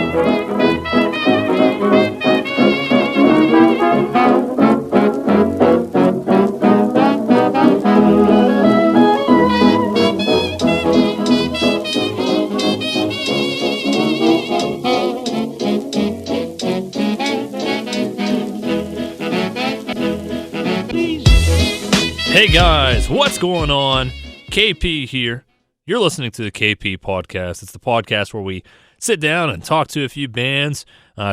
Hey guys, what's going on? KP here. You're listening to the KP Podcast. It's the podcast where we sit down and talk to a few bands,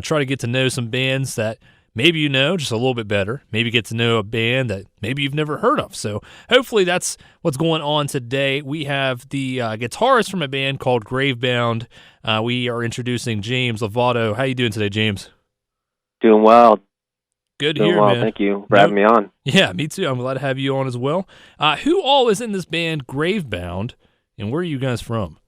try to get to know some bands that maybe you know just a little bit better, maybe get to know a band that maybe you've never heard of. So hopefully that's what's going on today. We have the guitarist from a band called GraveBound. We are introducing James Lovato. How you doing today, James? Doing well. Good Doing here, well. man. Thank you for having me on. Yeah, me too. I'm glad to have you on as well. Who all is in this band, GraveBound, and where are you guys from?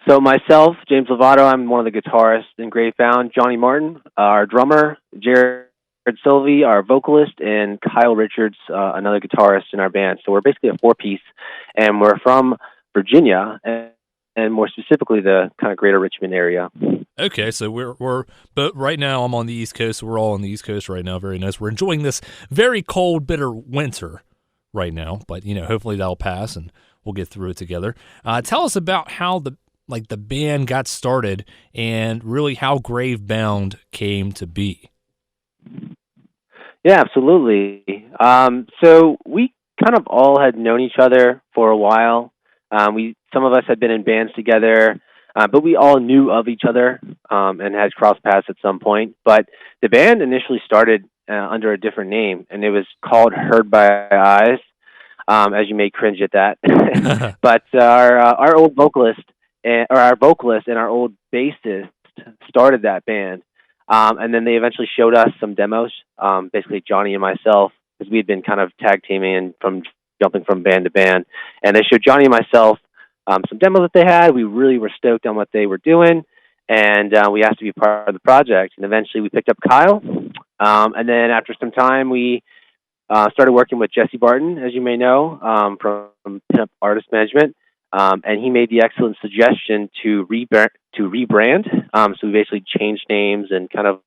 So myself, James Lovato, I'm one of the guitarists in GraveBound. Johnny Martin, our drummer, Jared Sylvie, our vocalist, and Kyle Richards, another guitarist in our band. So we're basically a four-piece, and we're from Virginia, and more specifically the kind of greater Richmond area. Okay, so but right now I'm on the East Coast, so we're all on the East Coast right now. Very nice. We're enjoying this very cold, bitter winter right now, but hopefully that'll pass and we'll get through it together. Tell us about how the band got started and really how GraveBound came to be. Yeah, absolutely. So we kind of all had known each other for a while. Some of us had been in bands together, but we all knew of each other and had crossed paths at some point. But the band initially started under a different name, and it was called Heard by Eyes, as you may cringe at that. But our old vocalist and our old bassist started that band, and then they eventually showed us some demos, basically Johnny and myself, because we had been kind of tag teaming and jumping from band to band, and they showed Johnny and myself some demos that they had. We really were stoked on what they were doing, and we asked to be part of the project. And eventually we picked up Kyle, and then after some time we started working with Jesse Barton, as you may know, from Pinup Artist Management, and he made the excellent suggestion to rebrand. So we basically changed names and kind of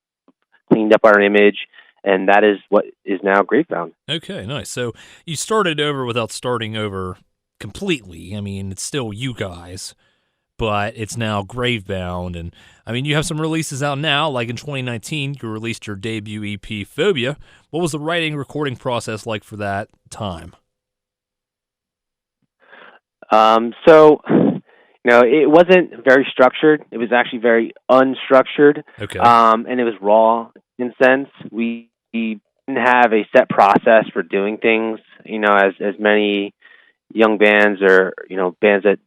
cleaned up our image, and that is what is now GraveBound. Okay, nice. So you started over without starting over completely. I mean, it's still you guys, but it's now GraveBound. And I mean, you have some releases out now, like in 2019, you released your debut EP, Phobia. What was the writing recording process like for that time? It wasn't very structured. It was actually very unstructured. Okay. And it was raw in a sense. We didn't have a set process for doing things, as many young bands or, bands that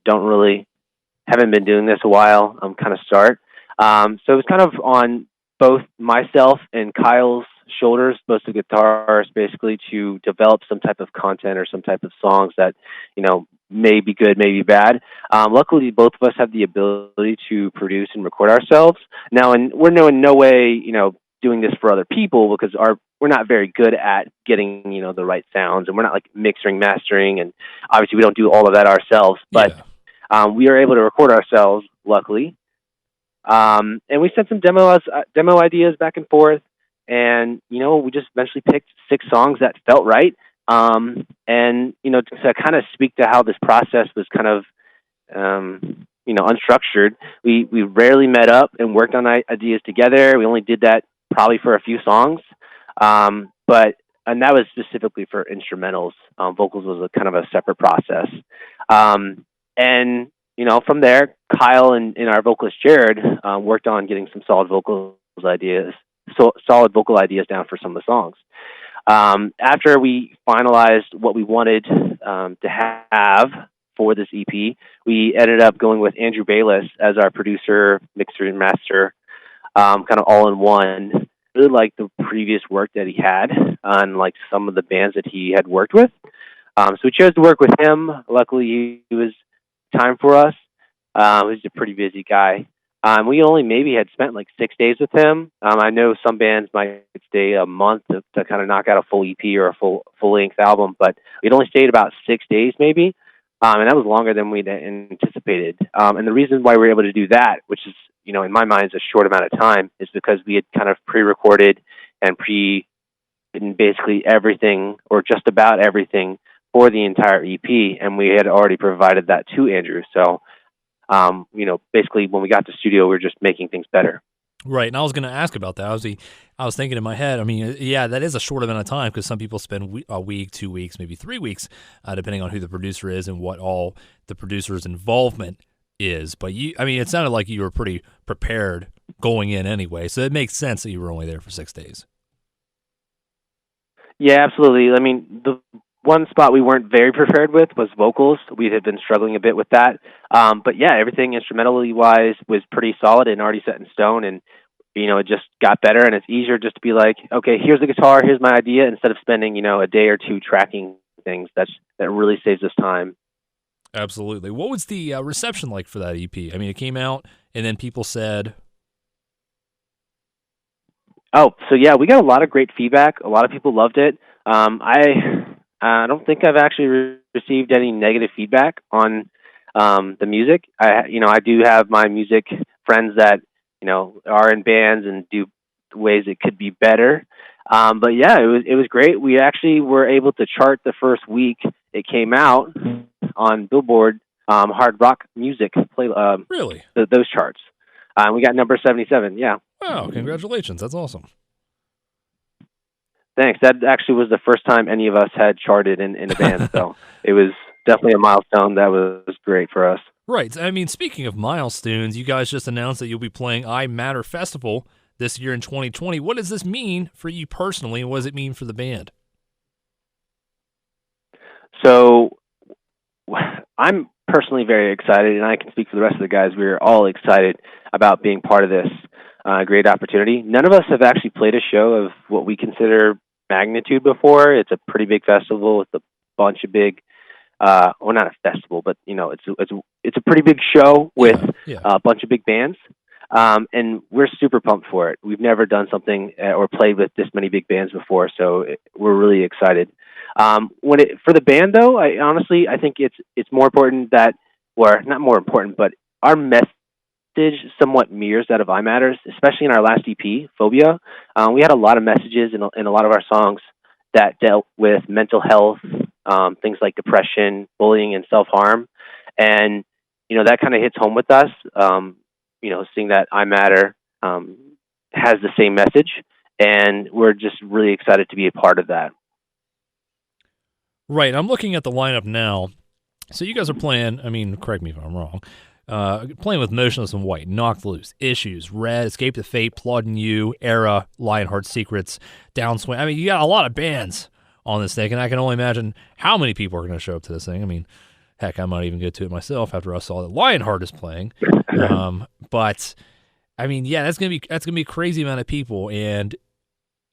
haven't been doing this a while, kind of start. So it was kind of on both myself and Kyle's shoulders, both the guitarists, basically, to develop some type of content or some type of songs that, may be good, may be bad. Luckily, both of us have the ability to produce and record ourselves. Now, and we're in no way, doing this for other people, because we're not very good at getting, the right sounds, and we're not like mixing, mastering, and obviously we don't do all of that ourselves, but we are able to record ourselves, luckily. And we sent some demo ideas back and forth, and, we just eventually picked 6 songs that felt right. And, to kind of speak to how this process was kind of, unstructured, we rarely met up and worked on ideas together. We only did that probably for a few songs. And that was specifically for instrumentals. Vocals was a kind of a separate process. And, from there, Kyle and our vocalist Jared worked on getting some solid vocal ideas down for some of the songs. After we finalized what we wanted to have for this EP, we ended up going with Andrew Bayless as our producer, mixer, and master, kind of all in one. Really liked the previous work that he had on like some of the bands that he had worked with. So we chose to work with him. Luckily, he was time for us. He's a pretty busy guy. We only maybe had spent like 6 days with him. I know some bands might stay a month to kind of knock out a full EP or a full-length album, but we'd only stayed about 6 days maybe. And that was longer than we'd anticipated. And the reason why we were able to do that, which is, in my mind, is a short amount of time, is because we had kind of pre-recorded and written basically everything, or just about everything, for the entire EP, and we had already provided that to Andrew. So, basically, when we got to the studio, we were just making things better. Right, and I was going to ask about that. I was thinking in my head, I mean, yeah, that is a short amount of time because some people spend a week, 2 weeks, maybe 3 weeks, depending on who the producer is and what all the producer's involvement is. But it sounded like you were pretty prepared going in anyway, so it makes sense that you were only there for 6 days. Yeah, absolutely. I mean, the one spot we weren't very prepared with was vocals. We had been struggling a bit with that. But yeah, everything instrumentally wise was pretty solid and already set in stone, and it just got better, and it's easier just to be like, okay, here's the guitar, here's my idea, instead of spending, a day or two tracking things. That really saves us time. Absolutely. What was the reception like for that EP? I mean, it came out, and then people said... Oh, so yeah, we got a lot of great feedback. A lot of people loved it. I don't think I've actually received any negative feedback on the music. I do have my music friends that are in bands and do ways it could be better. But yeah, it was great. We actually were able to chart the first week it came out on Billboard hard rock music play. Really? Those charts. We got number 77. Yeah. Wow! Congratulations. That's awesome. Thanks. That actually was the first time any of us had charted in a band, so it was definitely a milestone that was great for us. Right. I mean, speaking of milestones, you guys just announced that you'll be playing I Matter Festival this year in 2020. What does this mean for you personally, and what does it mean for the band? So I'm personally very excited, and I can speak for the rest of the guys. We're all excited about being part of this great opportunity. None of us have actually played a show of what we consider magnitude before. It's a pretty big festival with a bunch of big, well, not a festival, but it's a pretty big show with a bunch of big bands, and we're super pumped for it. We've never done something or played with this many big bands before, so we're really excited. For the band, though, I think it's more important that, or not more important, but our message somewhat mirrors that of I Matters, especially in our last EP, Phobia. We had a lot of messages in a lot of our songs that dealt with mental health, things like depression, bullying, and self-harm. And, that kind of hits home with us, seeing that I Matter has the same message, and we're just really excited to be a part of that. Right. I'm looking at the lineup now. So you guys are playing, correct me if I'm wrong, playing with Motionless in White, Knocked Loose, Issues, Red, Escape the Fate, Plodding You, Era, Lionheart Secrets, Downswing. You got a lot of bands on this thing, and I can only imagine how many people are going to show up to this thing. Heck, I might even get to it myself after I saw that Lionheart is playing. But that's gonna be a crazy amount of people, and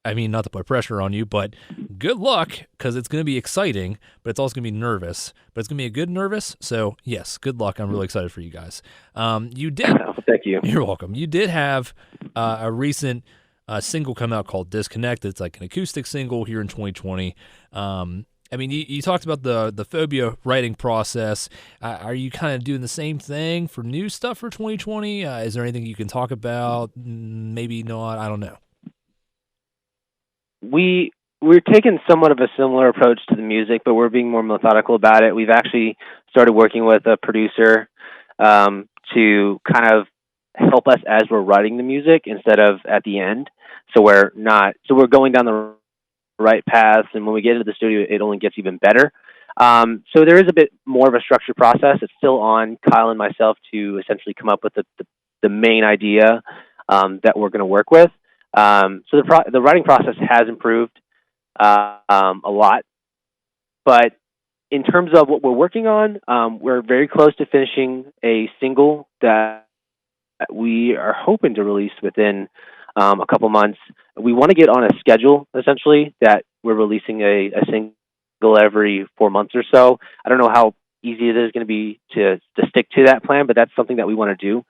not to put pressure on you, but good luck, because it's going to be exciting, but it's also going to be nervous. But it's going to be a good nervous, so yes, good luck. I'm really excited for you guys. You did. Thank you. You're welcome. You did have a recent single come out called Disconnect. It's like an acoustic single here in 2020. You talked about the Phobia writing process. Are you kind of doing the same thing for new stuff for 2020? Is there anything you can talk about? Maybe not. I don't know. We're taking somewhat of a similar approach to the music, but we're being more methodical about it. We've actually started working with a producer to kind of help us as we're writing the music instead of at the end. So we're going down the right path, and when we get into the studio, it only gets even better. So there is a bit more of a structured process. It's still on Kyle and myself to essentially come up with the main idea that we're going to work with. So the writing process has improved a lot, but in terms of what we're working on, we're very close to finishing a single that we are hoping to release within a couple months. We want to get on a schedule, essentially, that we're releasing a single every 4 months or so. I don't know how easy it is going to be to stick to that plan, but that's something that we want to do.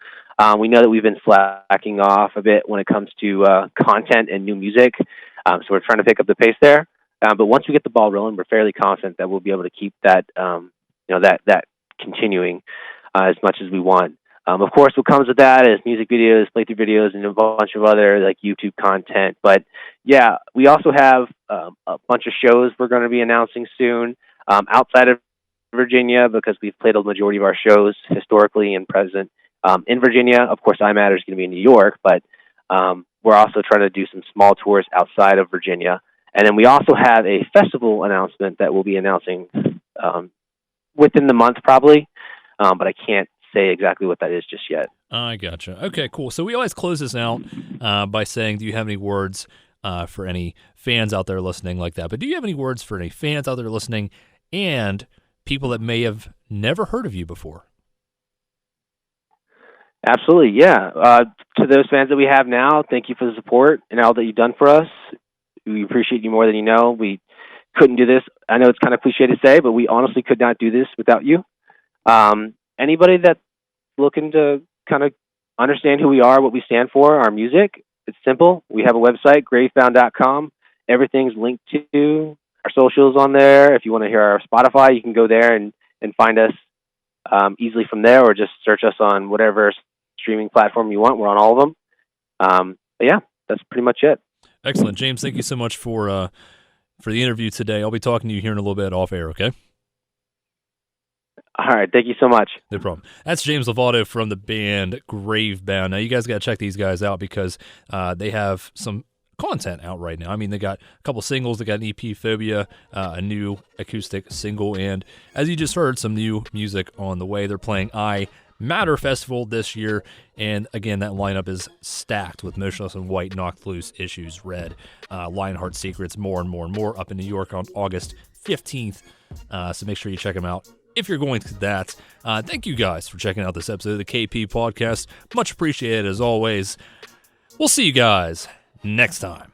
We know that we've been slacking off a bit when it comes to content and new music, so we're trying to pick up the pace there. But once we get the ball rolling, we're fairly confident that we'll be able to keep that that continuing as much as we want. Of course, what comes with that is music videos, playthrough videos, and a bunch of other like YouTube content. But yeah, we also have a bunch of shows we're going to be announcing soon outside of Virginia, because we've played a majority of our shows historically and present in Virginia. Of course, iMatter is going to be in New York, but we're also trying to do some small tours outside of Virginia. And then we also have a festival announcement that we'll be announcing within the month probably, but I can't say exactly what that is just yet. I gotcha. Okay, cool. So we always close this out by saying, do you have any words for any fans out there listening like that? But do you have any words for any fans out there listening and people that may have never heard of you before? Absolutely, yeah. To those fans that we have now, thank you for the support and all that you've done for us. We appreciate you more than you know. We couldn't do this. I know it's kind of cliche to say, but we honestly could not do this without you. Anybody that's looking to kind of understand who we are, what we stand for, our music, it's simple. We have a website, GraveBound.com. Everything's linked to our socials on there. If you want to hear our Spotify, you can go there and find us easily from there, or just search us on whatever streaming platform you want. We're on all of them. But yeah, that's pretty much it. Excellent. James, thank you so much for the interview today. I'll be talking to you here in a little bit off air, okay? All right, thank you so much. No problem. That's James Lovato from the band GraveBound. Now, you guys got to check these guys out because they have some content out right now. I mean, they got a couple singles. They got an EP, Phobia, a new acoustic single, and as you just heard, some new music on the way. They're playing iMatter Festival this year, and again, that lineup is stacked with Motionless in White, Knocked Loose, Issues, Red, Lionheart Secrets, more and more and more up in New York on August 15th. So make sure you check them out if you're going to that. Thank you guys for checking out this episode of the KP Podcast. Much appreciated as always. We'll see you guys next time.